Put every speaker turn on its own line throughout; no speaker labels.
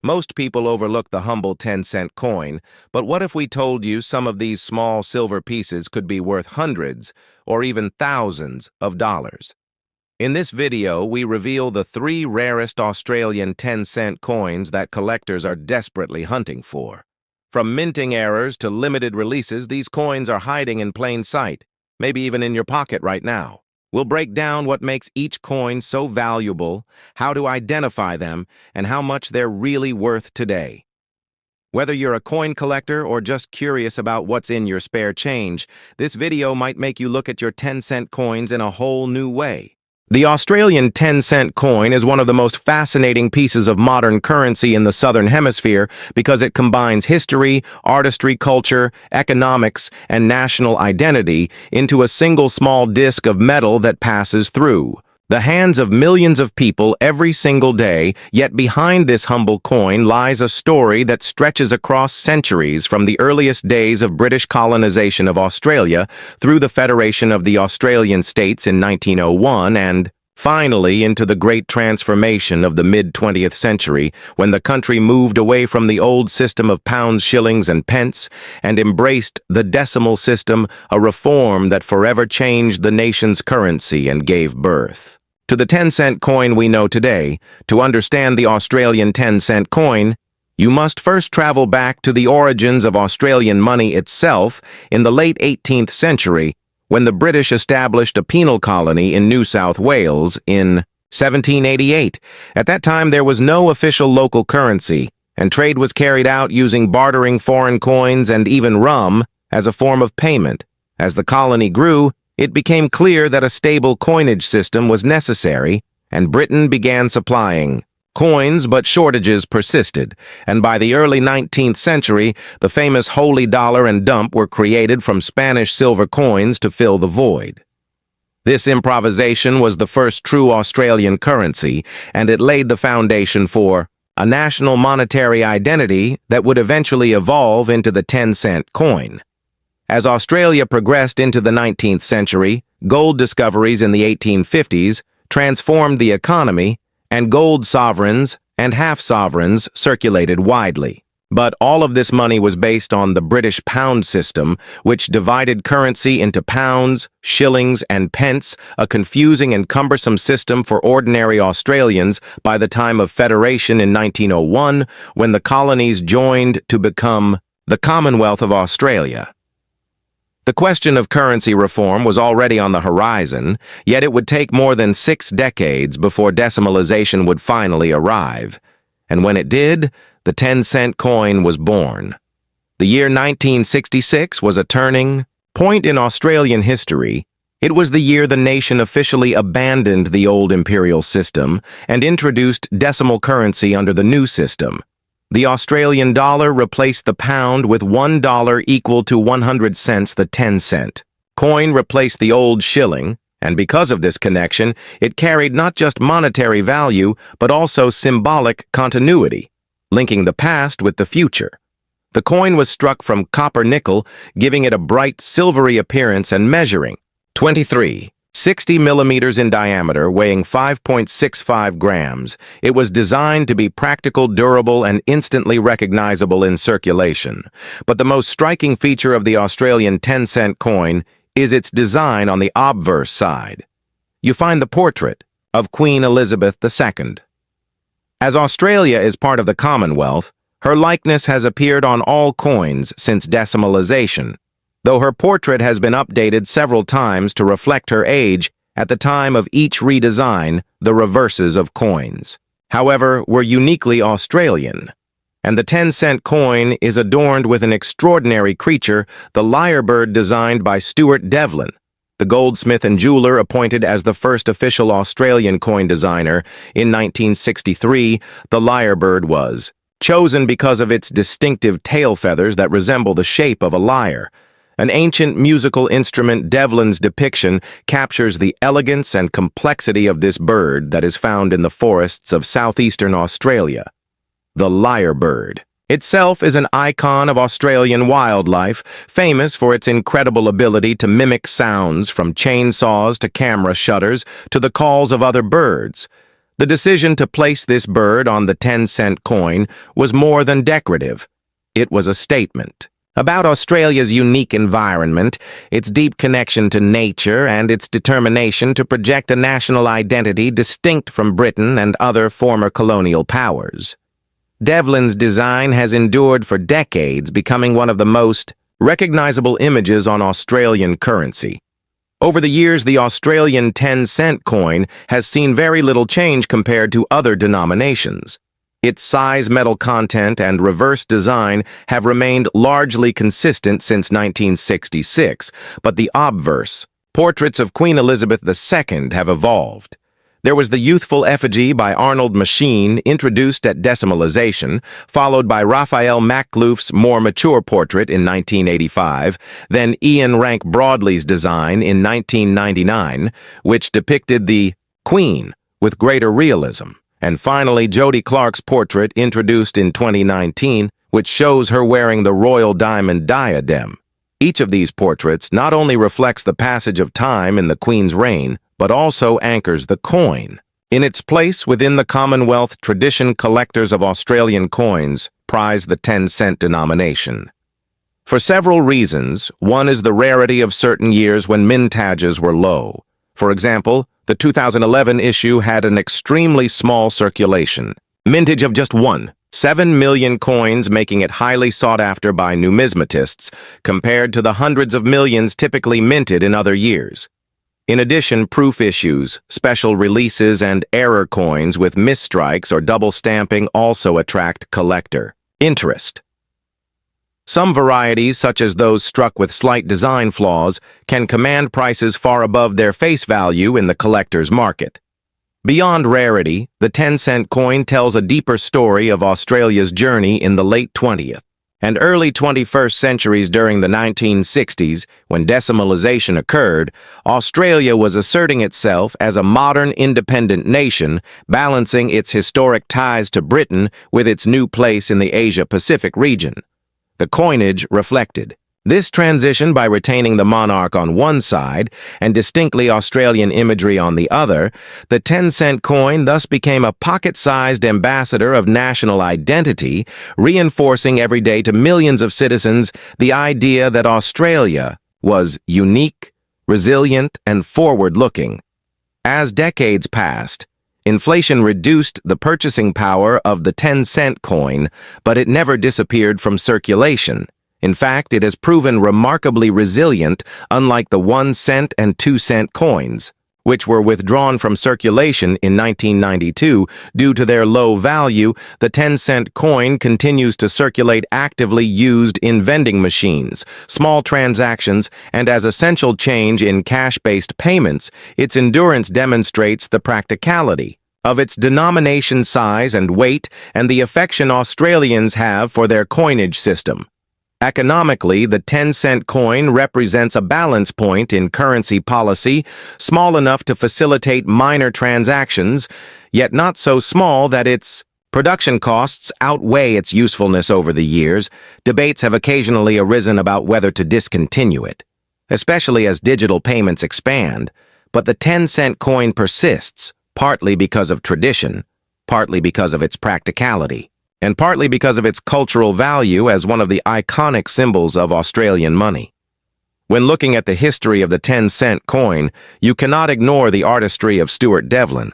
Most people overlook the humble 10-cent coin, but what if we told you some of these small silver pieces could be worth hundreds or even thousands of dollars? In this video, we reveal the 3 rarest Australian 10-cent coins that collectors are desperately hunting for. From minting errors to limited releases, these coins are hiding in plain sight, maybe even in your pocket right now. We'll break down what makes each coin so valuable, how to identify them, and how much they're really worth today. Whether you're a coin collector or just curious about what's in your spare change, this video might make you look at your 10-cent coins in a whole new way. The Australian 10-cent coin is one of the most fascinating pieces of modern currency in the Southern Hemisphere because it combines history, artistry, culture, economics, and national identity into a single small disc of metal that passes through the hands of millions of people every single day, yet behind this humble coin lies a story that stretches across centuries from the earliest days of British colonization of Australia through the Federation of the Australian States in 1901 and, finally, into the great transformation of the mid-20th century when the country moved away from the old system of pounds, shillings, and pence and embraced the decimal system, a reform that forever changed the nation's currency and gave birth to the 10-cent coin we know today. To understand the Australian 10-cent coin, you must first travel back to the origins of Australian money itself in the late 18th century, when the British established a penal colony in New South Wales in 1788. At that time, there was no official local currency, and trade was carried out using bartering foreign coins and even rum as a form of payment. As the colony grew, it became clear that a stable coinage system was necessary, and Britain began supplying coins, but shortages persisted, and by the early 19th century, the famous holy dollar and dump were created from Spanish silver coins to fill the void. This improvisation was the first true Australian currency, and it laid the foundation for a national monetary identity that would eventually evolve into the 10-cent coin. As Australia progressed into the 19th century, gold discoveries in the 1850s transformed the economy, and gold sovereigns and half-sovereigns circulated widely. But all of this money was based on the British pound system, which divided currency into pounds, shillings, and pence, a confusing and cumbersome system for ordinary Australians by the time of Federation in 1901, when the colonies joined to become the Commonwealth of Australia. The question of currency reform was already on the horizon, yet it would take more than 6 decades before decimalization would finally arrive. And when it did, the 10-cent coin was born. The year 1966 was a turning point in Australian history. It was the year the nation officially abandoned the old imperial system and introduced decimal currency under the new system. The Australian dollar replaced the pound with $1 equal to 100 cents. The 10-cent coin replaced the old shilling, and because of this connection, it carried not just monetary value, but also symbolic continuity, linking the past with the future. The coin was struck from copper-nickel, giving it a bright silvery appearance and measuring 60 millimeters in diameter, weighing 5.65 grams. It was designed to be practical, durable, and instantly recognizable in circulation. But the most striking feature of the Australian 10-cent coin is its design on the obverse side. You find the portrait of Queen Elizabeth II. As Australia is part of the Commonwealth, her likeness has appeared on all coins since decimalization, though her portrait has been updated several times to reflect her age at the time of each redesign. The reverses of coins, however, were uniquely Australian, and the 10-cent coin is adorned with an extraordinary creature, the lyrebird designed by Stuart Devlin, the goldsmith and jeweler appointed as the first official Australian coin designer. In 1963, the lyrebird was chosen because of its distinctive tail feathers that resemble the shape of a lyre. An ancient musical instrument, Devlin's depiction captures the elegance and complexity of this bird that is found in the forests of southeastern Australia. The lyrebird itself is an icon of Australian wildlife, famous for its incredible ability to mimic sounds from chainsaws to camera shutters to the calls of other birds. The decision to place this bird on the 10-cent coin was more than decorative. It was a statement about Australia's unique environment, its deep connection to nature, and its determination to project a national identity distinct from Britain and other former colonial powers. Devlin's design has endured for decades, becoming one of the most recognizable images on Australian currency. Over the years, the Australian 10-cent coin has seen very little change compared to other denominations. Its size, metal content, and reverse design have remained largely consistent since 1966, but the obverse, portraits of Queen Elizabeth II, have evolved. There was the youthful effigy by Arnold Machine, introduced at decimalization, followed by Raphael Maklouf's more mature portrait in 1985, then Ian Rank Broadley's design in 1999, which depicted the Queen with greater realism, and finally Jody Clark's portrait introduced in 2019, which shows her wearing the royal diamond diadem. Each of these portraits not only reflects the passage of time in the Queen's reign, but also anchors the coin. In its place within the Commonwealth tradition, collectors of Australian coins prize the 10-cent denomination. For several reasons, one is the rarity of certain years when mintages were low. For example, the 2011 issue had an extremely small circulation, mintage of just 7 million coins, making it highly sought after by numismatists compared to the hundreds of millions typically minted in other years. In addition, proof issues, special releases, and error coins with misstrikes or double stamping also attract collector interest. Some varieties, such as those struck with slight design flaws, can command prices far above their face value in the collector's market. Beyond rarity, the 10-cent coin tells a deeper story of Australia's journey in the late 20th and early 21st centuries. During the 1960s, when decimalization occurred, Australia was asserting itself as a modern independent nation, balancing its historic ties to Britain with its new place in the Asia-Pacific region. The coinage reflected this transition by retaining the monarch on one side and distinctly Australian imagery on the other. The 10-cent coin thus became a pocket-sized ambassador of national identity, reinforcing every day to millions of citizens the idea that Australia was unique, resilient, and forward-looking. As decades passed, inflation reduced the purchasing power of the 10-cent coin, but it never disappeared from circulation. In fact, it has proven remarkably resilient, unlike the 1-cent and 2-cent coins, which were withdrawn from circulation in 1992 due to their low value. The 10-cent coin continues to circulate, actively used in vending machines, small transactions, and as essential change in cash-based payments. Its endurance demonstrates the practicality of its denomination size and weight and the affection Australians have for their coinage system. Economically, the 10-cent coin represents a balance point in currency policy, small enough to facilitate minor transactions, yet not so small that its production costs outweigh its usefulness. Over the years, debates have occasionally arisen about whether to discontinue it, especially as digital payments expand, but the 10-cent coin persists, partly because of tradition, partly because of its practicality, and partly because of its cultural value as one of the iconic symbols of Australian money. When looking at the history of the 10-cent coin, you cannot ignore the artistry of Stuart Devlin.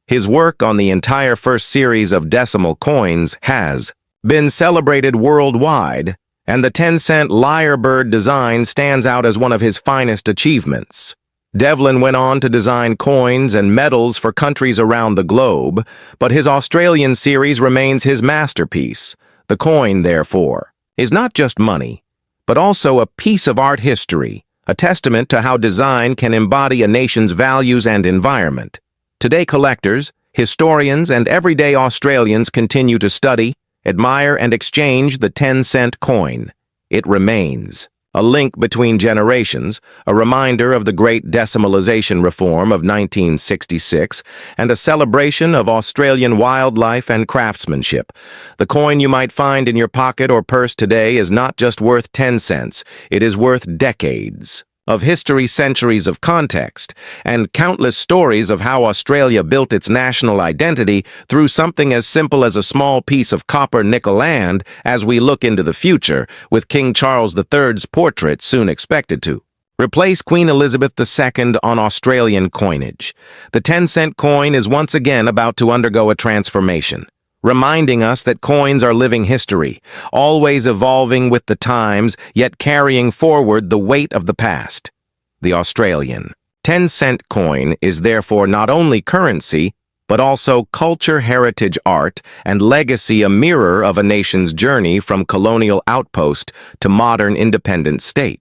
His work on the entire first series of decimal coins has been celebrated worldwide, and the 10-cent lyrebird design stands out as one of his finest achievements. Devlin went on to design coins and medals for countries around the globe, but his Australian series remains his masterpiece. The coin, therefore, is not just money, but also a piece of art history, a testament to how design can embody a nation's values and environment. Today, collectors, historians, and everyday Australians continue to study, admire, and exchange the 10-cent coin. It remains a link between generations, a reminder of the great decimalization reform of 1966, and a celebration of Australian wildlife and craftsmanship. The coin you might find in your pocket or purse today is not just worth 10 cents, it is worth decades. of history, centuries of context, and countless stories of how Australia built its national identity through something as simple as a small piece of copper nickel, and as we look into the future, with King Charles III's portrait soon expected to replace Queen Elizabeth II on Australian coinage. The 10-cent coin is once again about to undergo a transformation, reminding us that coins are living history, always evolving with the times, yet carrying forward the weight of the past. The Australian 10-cent coin is therefore not only currency, but also culture, heritage, art, and legacy, a mirror of a nation's journey from colonial outpost to modern independent state.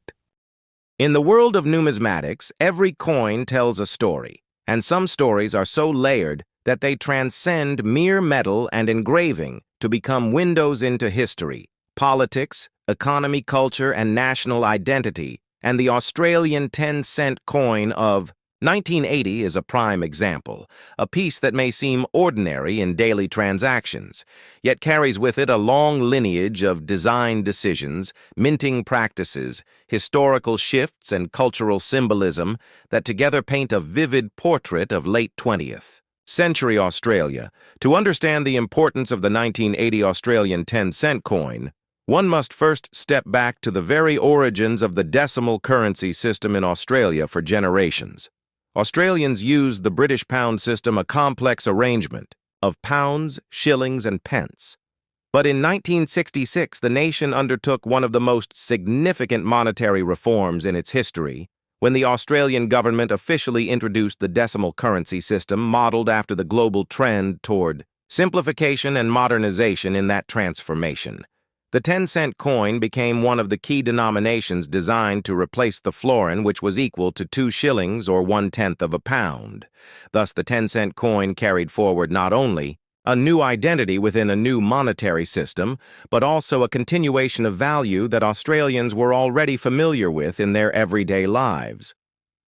In the world of numismatics, every coin tells a story, and some stories are so layered that they transcend mere metal and engraving to become windows into history, politics, economy, culture, and national identity, and the Australian 10-cent coin of 1980 is a prime example, a piece that may seem ordinary in daily transactions, yet carries with it a long lineage of design decisions, minting practices, historical shifts, and cultural symbolism that together paint a vivid portrait of late 20th century Australia. To understand the importance of the 1980 Australian 10-cent coin, one must first step back to the very origins of the decimal currency system in Australia for generations. Australians used the British pound system, a complex arrangement of pounds, shillings, and pence. But in 1966, the nation undertook one of the most significant monetary reforms in its history, when the Australian government officially introduced the decimal currency system modeled after the global trend toward simplification and modernization. In that transformation, the 10-cent coin became one of the key denominations designed to replace the florin, which was equal to 2 shillings or 1/10 of a pound. Thus, the 10-cent coin carried forward not only a new identity within a new monetary system, but also a continuation of value that Australians were already familiar with in their everyday lives.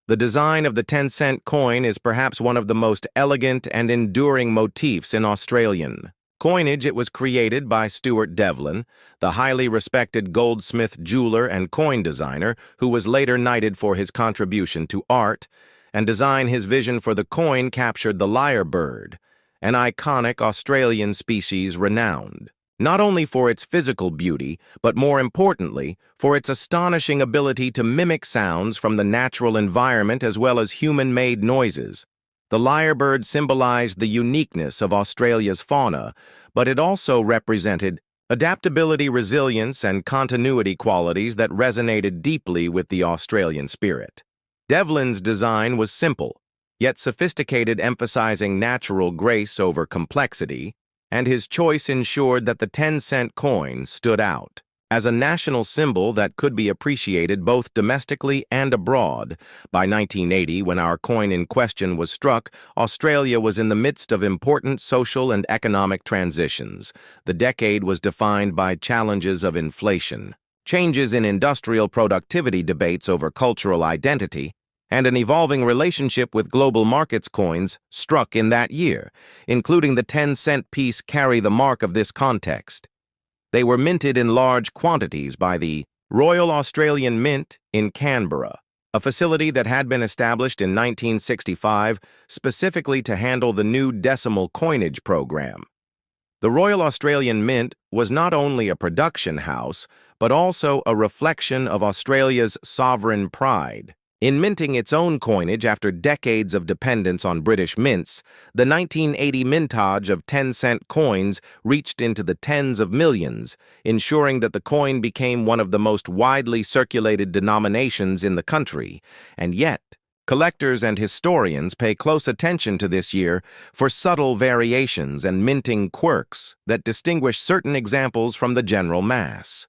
The design of the 10-cent coin is perhaps one of the most elegant and enduring motifs in Australian coinage. It was created by Stuart Devlin, the highly respected goldsmith, jeweler, and coin designer who was later knighted for his contribution to art, and design. His vision for the coin captured the lyre bird, an iconic Australian species renowned not only for its physical beauty, but more importantly, for its astonishing ability to mimic sounds from the natural environment as well as human-made noises. The lyrebird symbolized the uniqueness of Australia's fauna, but it also represented adaptability, resilience, and continuity, qualities that resonated deeply with the Australian spirit. Devlin's design was simple, yet sophisticated, emphasizing natural grace over complexity, and his choice ensured that the 10-cent coin stood out as a national symbol that could be appreciated both domestically and abroad. By 1980, when our coin in question was struck, Australia was in the midst of important social and economic transitions. The decade was defined by challenges of inflation, changes in industrial productivity, debates over cultural identity, and an evolving relationship with global markets. Coins struck in that year, including the 10-cent piece, carry the mark of this context. They were minted in large quantities by the Royal Australian Mint in Canberra, a facility that had been established in 1965 specifically to handle the new decimal coinage program. The Royal Australian Mint was not only a production house, but also a reflection of Australia's sovereign pride. In minting its own coinage after decades of dependence on British mints, the 1980 mintage of 10-cent coins reached into the tens of millions, ensuring that the coin became one of the most widely circulated denominations in the country. And yet, collectors and historians pay close attention to this year for subtle variations and minting quirks that distinguish certain examples from the general mass.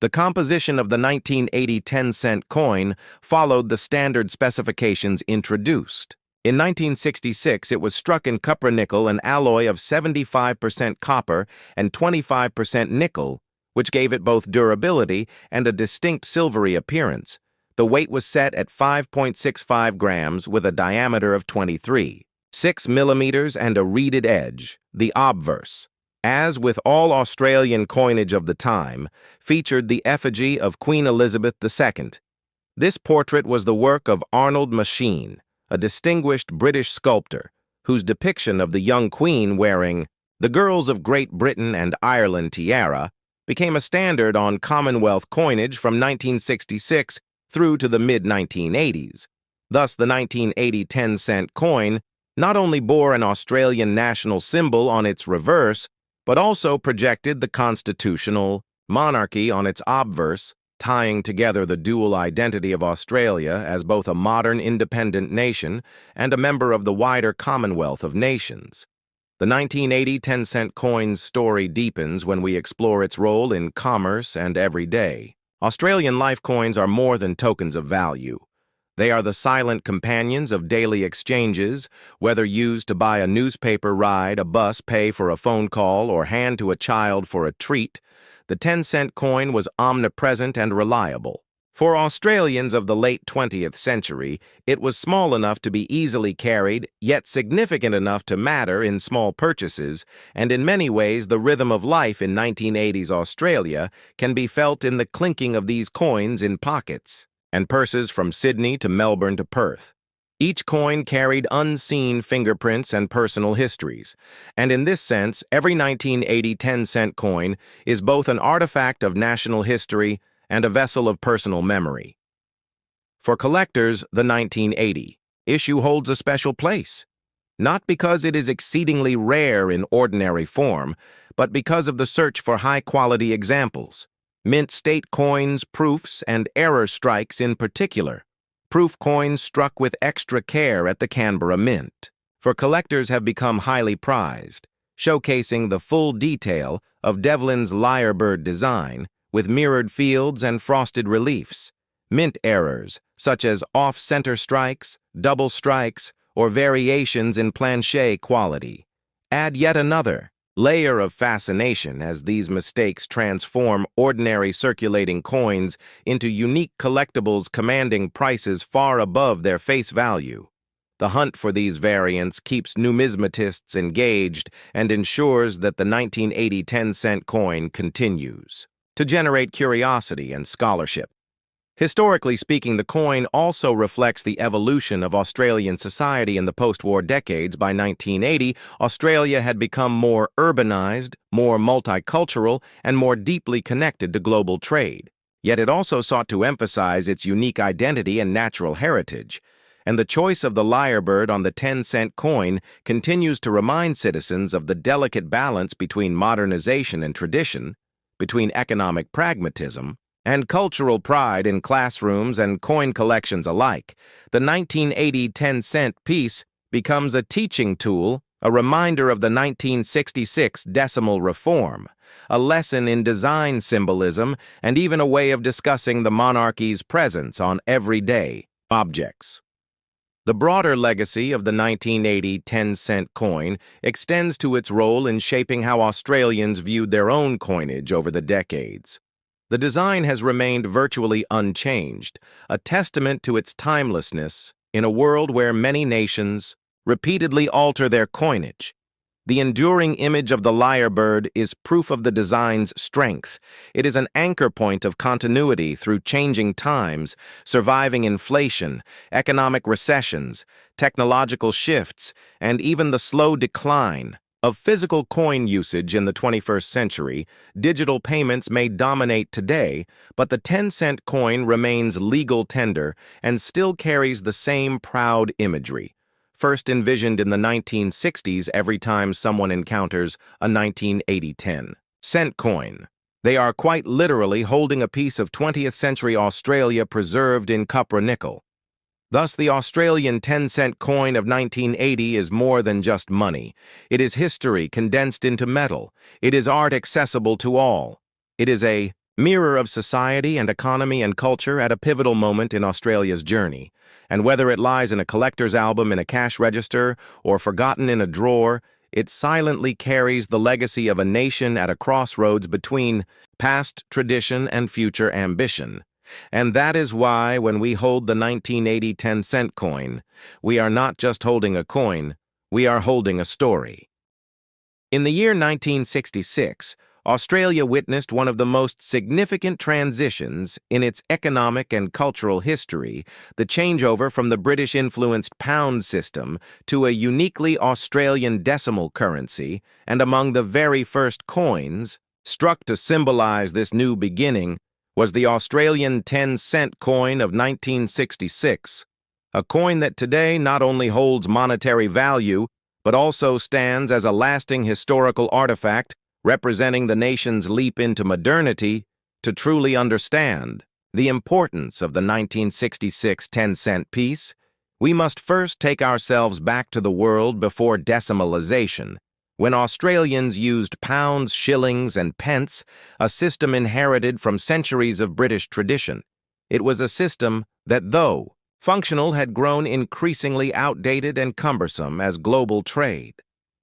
The composition of the 1980 10-cent coin followed the standard specifications introduced. In 1966, it was struck in copper-nickel, an alloy of 75% copper and 25% nickel, which gave it both durability and a distinct silvery appearance. The weight was set at 5.65 grams with a diameter of 23.6 millimeters and a reeded edge, the obverse. As with all Australian coinage of the time, featured the effigy of Queen Elizabeth II. This portrait was the work of Arnold Machine, a distinguished British sculptor, whose depiction of the young queen wearing the Girls of Great Britain and Ireland tiara became a standard on Commonwealth coinage from 1966 through to the mid-1980s. Thus, the 1980 10-cent coin not only bore an Australian national symbol on its reverse, but also projected the constitutional monarchy on its obverse, tying together the dual identity of Australia as both a modern independent nation and a member of the wider Commonwealth of Nations. The 1980 10-cent coin's story deepens when we explore its role in commerce and everyday. Australian life coins are more than tokens of value. They are the silent companions of daily exchanges, whether used to buy a newspaper ride, a bus, pay for a phone call, or hand to a child for a treat. The 10-cent coin was omnipresent and reliable. For Australians of the late 20th century, it was small enough to be easily carried, yet significant enough to matter in small purchases, and in many ways the rhythm of life in 1980s Australia can be felt in the clinking of these coins in pockets and purses from Sydney to Melbourne to Perth. Each coin carried unseen fingerprints and personal histories, and in this sense, every 1980 10-cent coin is both an artifact of national history and a vessel of personal memory. For collectors, the 1980 issue holds a special place, not because it is exceedingly rare in ordinary form, but because of the search for high-quality examples. Mint state coins, proofs, and error strikes in particular. Proof coins struck with extra care at the Canberra Mint. For collectors have become highly prized, showcasing the full detail of Devlin's lyrebird design with mirrored fields and frosted reliefs. Mint errors, such as off-center strikes, double strikes, or variations in planche quality, add yet another layer of fascination as these mistakes transform ordinary circulating coins into unique collectibles commanding prices far above their face value. The hunt for these variants keeps numismatists engaged and ensures that the 1980 10-cent coin continues to generate curiosity and scholarship. Historically speaking, the coin also reflects the evolution of Australian society in the post-war decades. By 1980, Australia had become more urbanized, more multicultural, and more deeply connected to global trade. Yet it also sought to emphasize its unique identity and natural heritage. And the choice of the lyrebird on the 10-cent coin continues to remind citizens of the delicate balance between modernization and tradition, between economic pragmatism and cultural pride in classrooms and coin collections alike. The 1980 10-cent piece becomes a teaching tool, a reminder of the 1966 decimal reform, a lesson in design symbolism, and even a way of discussing the monarchy's presence on everyday objects. The broader legacy of the 1980 10-cent coin extends to its role in shaping how Australians viewed their own coinage over the decades. The design has remained virtually unchanged, a testament to its timelessness in a world where many nations repeatedly alter their coinage. The enduring image of the lyrebird is proof of the design's strength. It is an anchor point of continuity through changing times, surviving inflation, economic recessions, technological shifts, and even the slow decline of physical coin usage in the 21st century. Digital payments may dominate today, but the 10-cent coin remains legal tender and still carries the same proud imagery. First envisioned in the 1960s every time someone encounters a 1980 10-cent coin. They are quite literally holding a piece of 20th century Australia preserved in cupra nickel. Thus, the Australian 10-cent coin of 1980 is more than just money. It is history condensed into metal. It is art accessible to all. It is a mirror of society and economy and culture at a pivotal moment in Australia's journey. And whether it lies in a collector's album in a cash register or forgotten in a drawer, it silently carries the legacy of a nation at a crossroads between past tradition and future ambition. And that is why, when we hold the 1980 10-cent coin, we are not just holding a coin, we are holding a story. In the year 1966, Australia witnessed one of the most significant transitions in its economic and cultural history, the changeover from the British-influenced pound system to a uniquely Australian decimal currency, and among the very first coins, struck to symbolize this new beginning, was the Australian 10-cent coin of 1966, a coin that today not only holds monetary value, but also stands as a lasting historical artifact representing the nation's leap into modernity. To truly understand the importance of the 1966 10-cent piece, we must first take ourselves back to the world before decimalization, when Australians used pounds, shillings, and pence, a system inherited from centuries of British tradition. It was a system that, though functional, had grown increasingly outdated and cumbersome as global trade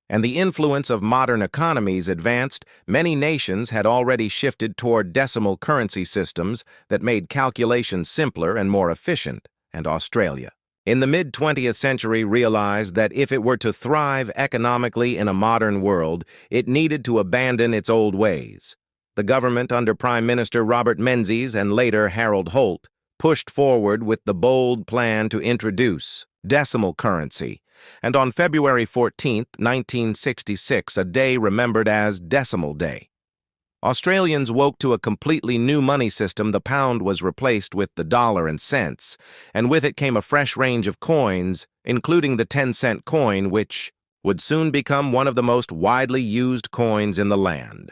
and the influence of modern economies advanced. Many nations had already shifted toward decimal currency systems that made calculations simpler and more efficient, and Australia, in the mid-20th century, realized that if it were to thrive economically in a modern world, it needed to abandon its old ways. The government under Prime Minister Robert Menzies and later Harold Holt pushed forward with the bold plan to introduce decimal currency, and on February 14, 1966, a day remembered as Decimal Day, Australians woke to a completely new money system. The pound was replaced with the dollar and cents, and with it came a fresh range of coins, including the 10-cent coin, which would soon become one of the most widely used coins in the land.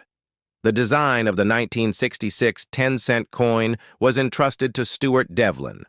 The design of the 1966 10-cent coin was entrusted to Stuart Devlin,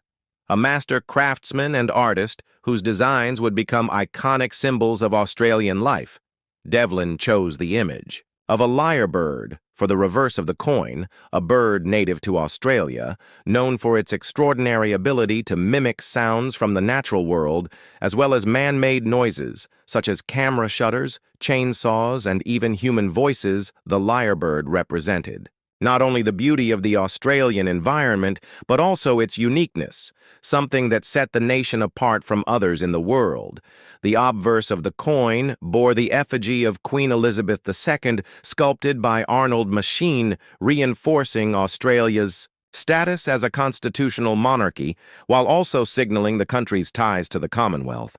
a master craftsman and artist whose designs would become iconic symbols of Australian life. Devlin chose the image of a lyrebird for the reverse of the coin, a bird native to Australia, known for its extraordinary ability to mimic sounds from the natural world, as well as man-made noises, such as camera shutters, chainsaws, and even human voices. The lyrebird represented not only the beauty of the Australian environment, but also its uniqueness, something that set the nation apart from others in the world. The obverse of the coin bore the effigy of Queen Elizabeth II, sculpted by Arnold Machin, reinforcing Australia's status as a constitutional monarchy, while also signaling the country's ties to the Commonwealth.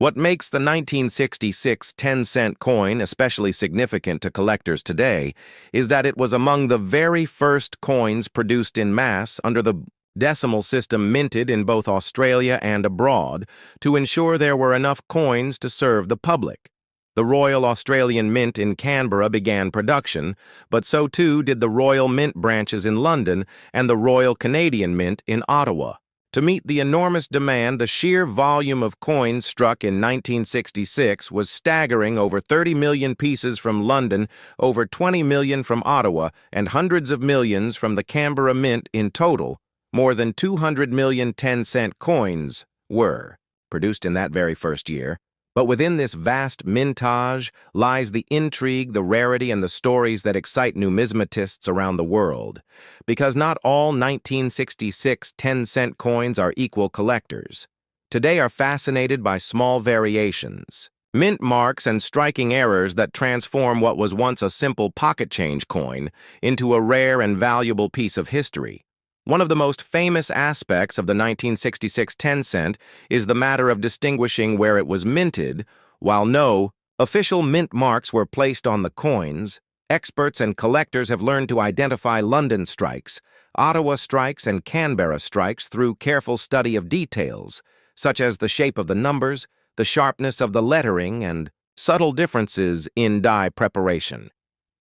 What makes the 1966 10-cent coin especially significant to collectors today is that it was among the very first coins produced in mass under the decimal system, minted in both Australia and abroad to ensure there were enough coins to serve the public. The Royal Australian Mint in Canberra began production, but so too did the Royal Mint branches in London and the Royal Canadian Mint in Ottawa. To meet the enormous demand, the sheer volume of coins struck in 1966 was staggering: over 30 million pieces from London, over 20 million from Ottawa, and hundreds of millions from the Canberra Mint. In total, more than 200 million 10-cent coins were produced in that very first year. But within this vast mintage lies the intrigue, the rarity, and the stories that excite numismatists around the world. Because not all 1966 10-cent coins are equal collectors. Today are fascinated by small variations, mint marks, and striking errors that transform what was once a simple pocket change coin into a rare and valuable piece of history. One of the most famous aspects of the 1966 10-cent is the matter of distinguishing where it was minted. While no official mint marks were placed on the coins, experts and collectors have learned to identify London strikes, Ottawa strikes, and Canberra strikes through careful study of details, such as the shape of the numbers, the sharpness of the lettering, and subtle differences in die preparation.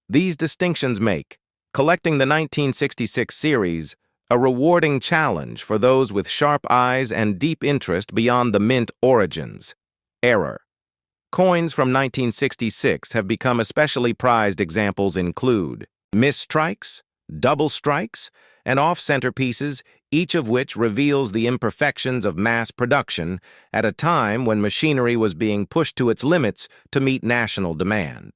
These distinctions make collecting the 1966 series a rewarding challenge for those with sharp eyes and deep interest beyond the mint origins. Error. Coins from 1966 have become especially prized. Examples include misstrikes, double strikes, and off-center pieces, each of which reveals the imperfections of mass production at a time when machinery was being pushed to its limits to meet national demand.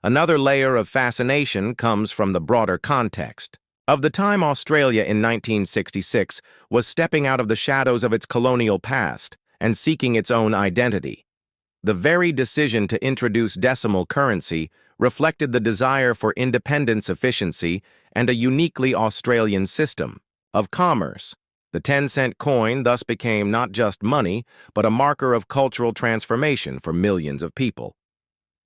Another layer of fascination comes from the broader context of the time. Australia in 1966 was stepping out of the shadows of its colonial past and seeking its own identity. The very decision to introduce decimal currency reflected the desire for independence, efficiency, and a uniquely Australian system of commerce. The 10-cent coin thus became not just money, but a marker of cultural transformation for millions of people.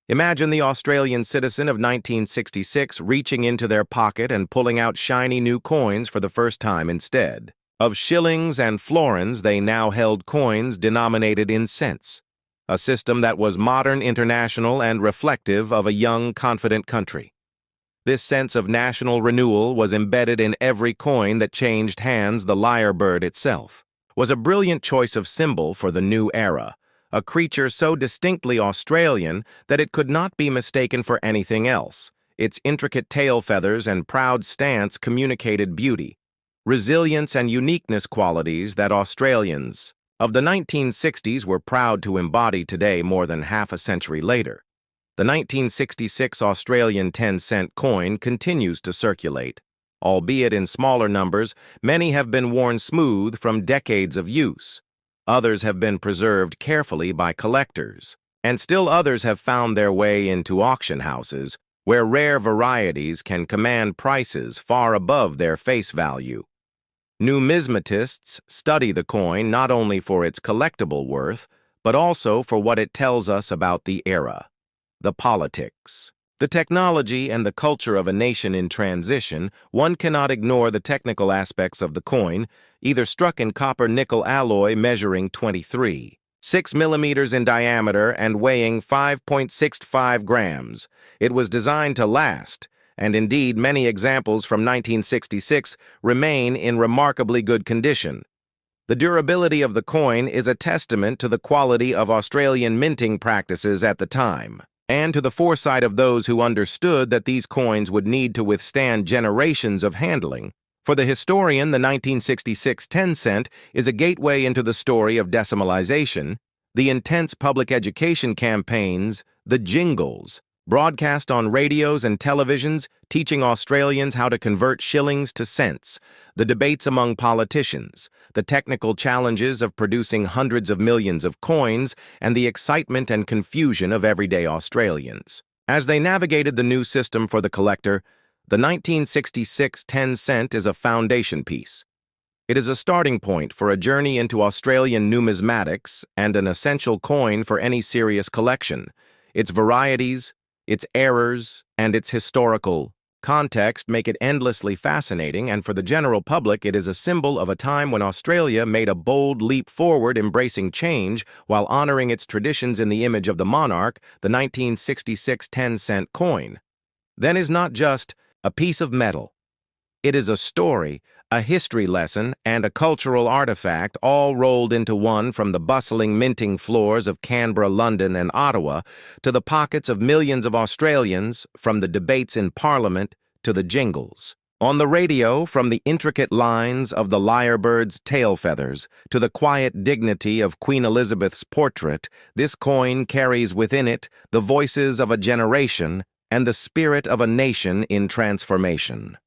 Imagine the Australian citizen of 1966 reaching into their pocket and pulling out shiny new coins for the first time instead. Of shillings and florins, they now held coins denominated in cents, a system that was modern, international, and reflective of a young, confident country. This sense of national renewal was embedded in every coin that changed hands. The lyrebird itself was a brilliant choice of symbol for the new era, a creature so distinctly Australian that it could not be mistaken for anything else. Its intricate tail feathers and proud stance communicated beauty, resilience, and uniqueness, qualities that Australians of the 1960s were proud to embody today more than half a century later. The 1966 Australian 10-cent coin continues to circulate. Albeit in smaller numbers, many have been worn smooth from decades of use. Others have been preserved carefully by collectors, and still others have found their way into auction houses, where rare varieties can command prices far above their face value. Numismatists study the coin not only for its collectible worth, but also for what it tells us about the era, the politics, the technology, and the culture of a nation in transition. One cannot ignore the technical aspects of the coin, either struck in copper-nickel alloy measuring 23.6 millimeters in diameter and weighing 5.65 grams. It was designed to last, and indeed many examples from 1966 remain in remarkably good condition. The durability of the coin is a testament to the quality of Australian minting practices at the time, and to the foresight of those who understood that these coins would need to withstand generations of handling. For the historian, the 1966 10-cent is a gateway into the story of decimalization, the intense public education campaigns, the jingles, broadcast on radios and televisions, teaching Australians how to convert shillings to cents, the debates among politicians, the technical challenges of producing hundreds of millions of coins, and the excitement and confusion of everyday Australians. As they navigated the new system for the collector, the 1966 10-cent is a foundation piece. It is a starting point for a journey into Australian numismatics and an essential coin for any serious collection. Its varieties, its errors, and its historical context make it endlessly fascinating, and for the general public it is a symbol of a time when Australia made a bold leap forward, embracing change while honoring its traditions in the image of the monarch. The 1966 10-cent coin then is not just a piece of metal. It is a story, a history lesson, and a cultural artifact, all rolled into one, from the bustling minting floors of Canberra, London, and Ottawa to the pockets of millions of Australians, from the debates in Parliament to the jingles on the radio, from the intricate lines of the lyrebird's tail feathers to the quiet dignity of Queen Elizabeth's portrait. This coin carries within it the voices of a generation and the spirit of a nation in transformation.